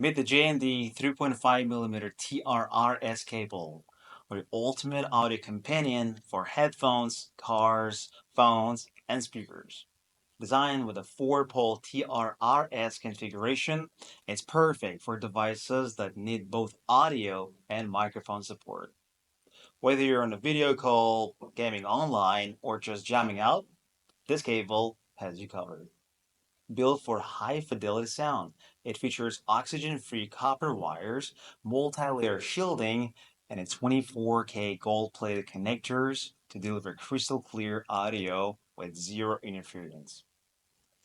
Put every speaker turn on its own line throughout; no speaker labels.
Meet the JND 3.5mm TRRS cable, the ultimate audio companion for headphones, cars, phones, and speakers. Designed with a 4-pole TRRS configuration, it's perfect for devices that need both audio and microphone support. Whether you're on a video call, gaming online, or just jamming out, this cable has you covered. Built for high fidelity sound, it features oxygen free copper wires, multi layer shielding, and its 24K gold plated connectors to deliver crystal clear audio with zero interference.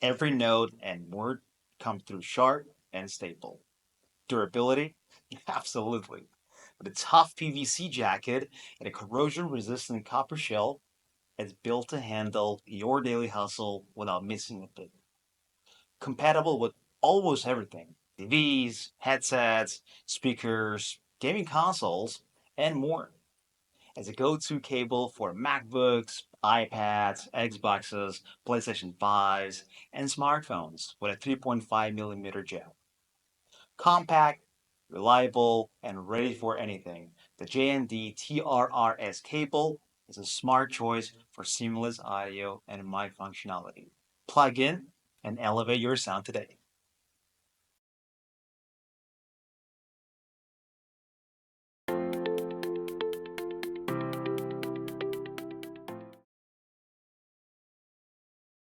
Every note and word come through sharp and stable. Durability? Absolutely. With a tough PVC jacket and a corrosion resistant copper shell, it's built to handle your daily hustle without missing a beat. Compatible with almost everything: TVs, headsets, speakers, gaming consoles, and more. As a go to cable for MacBooks, iPads, Xboxes, PlayStation 5s, and smartphones with a 3.5mm jack. Compact, reliable, and ready for anything, the JND TRRS cable is a smart choice for seamless audio and mic functionality. Plug in and elevate your sound today.